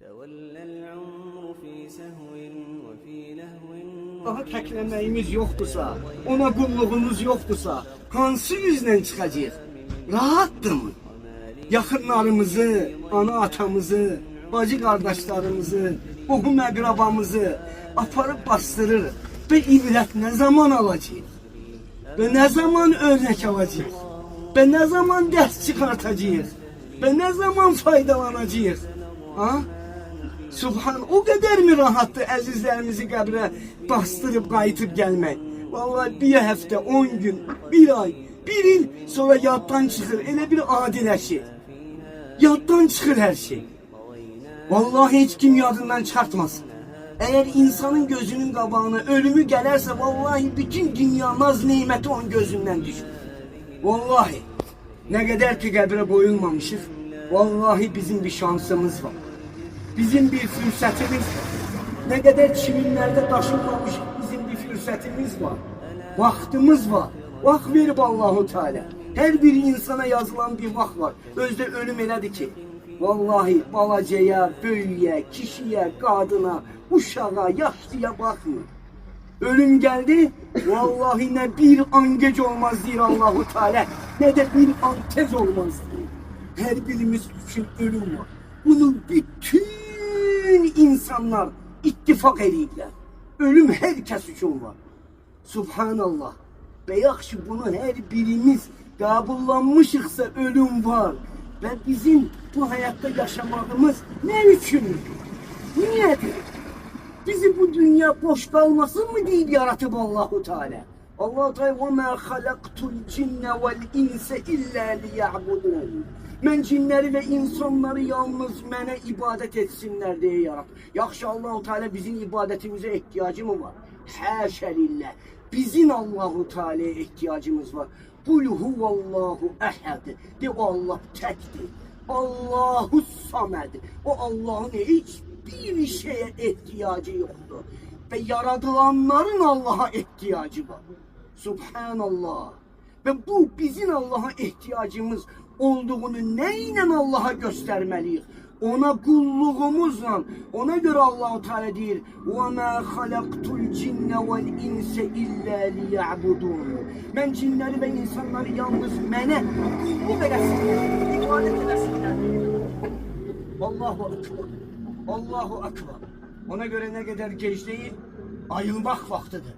تولى العمر في سهو وفي لهو Daha təkləməyimiz yoxdursa, ona qulluğumuz yoxdursa, hansı yüzlə çıxacaq? Rahatdırmı? Yaxınlarımızı, ana atamızı, bacı qardaşlarımızı, qohum əqrabamızı aparıb bastırır. Və ibrət nə zaman alacaq? Və nə zaman örnek alacaq? Və nə zaman dərs çıxartacaq? Və nə zaman faydalanacaq? Ha? Subhan, o kadar mı rahattı əzizlərimizi qəbrə bastırıb qayıtıb gəlmək? Vallahi bir həftə, 10 gün, bir ay, bir il sonra yaddan çıxır, elə bir adiləşir. Yaddan çıxır hər şey. Vallahi heç kim yadından çıxartmasın. Eğer insanın gözünün qabağına ölümü gələrsə, vallahi bütün dünya naz neyməti onun gözündən düşür. Vallahi, nə qədər ki qəbrə boyulmamışıq, vallahi bizim bir şansımız var. Bizim bir fürsətimiz var. Ne kadar çiminlerde taşınmamış bizim bir fürsətimiz var. Vaktimiz var. Vakt verib Allahu Teala. Her bir insana yazılan bir vakt var. Özde ölüm elədir ki. Vallahi balacaya, böyüye, kişiye, kadına, uşağa, yaşlıya bakmıyor. Ölüm geldi. Vallahi ne bir an geç olmaz diyor Allahu Teala. Ne de bir an tez olmaz diyor. Her birimiz için ölüm var. Bunu bütün insanlar ittifak ediblər. Ölüm herkes üçün var. Subhanallah. Və yaxşı bunu her birimiz qabullanmışıqsa ölüm var. Və bizim bu hayatta yaşamağımız ne üçündür? Niyedir? Bizi bu dünya boş kalmasın mı deyip yaratıp Allahu Teala. Allah Teala وَمَا خَلَقْتُ الْجِنَّ وَالْاِنْسَ اِلَّا لِيَعْبُدُونَ. Mən cinləri və insanları yalnız mənə ibadət etsinlər deyə yarat. Yaxşı, Allah-u Teala bizim ibadətimizə ihtiyacı mı var? Həşə lillah. Bizim Allah-u Teala'ya ihtiyacımız var. Kul huvallahu ehad. De o Allah tekdir. Allahu samed. O Allah'ın hiçbir şeye ihtiyacı yoktur. Ve yaratılanların Allah'a ihtiyacı var. Subhanallah. Ve bu bizim Allah'a ihtiyacımız olduğunu neyle Allah'a göstermeliyiz? Ona kulluğumuzla. Ona göre Allah-u Teala deyir: وَمَا خَلَقْتُ الْجِنَّ وَالْاِنْسَ اِلَّا لِيَعْبُدُونَ. Ben cinleri ve insanları yalnız mənə kulluk eləsinlər, ibadet eləsinlər. Allahu Akbar. Allahu Akbar. Ona göre ne kadar geç değil, ayılmak vaktidir.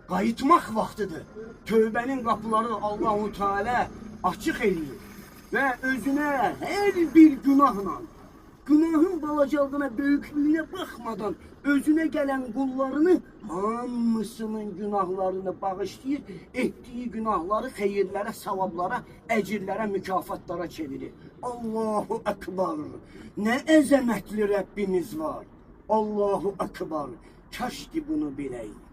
Qayıtmaq vaktidir. Tövbənin qapıları Allah-u Teala açıq eləyir. Ve özüne her bir günahla, günahın balacalığına, büyüklüğüne bakmadan özüne gelen kullarını hamısının günahlarını bağışlayır, ettiği günahları xeyirlərə, savablara, əcirlərə, mükafatlara çevirir. Allahu Ekber. Ne əzəmətli Rabbimiz var. Allahu Ekber. Kaş ki bunu biləydik.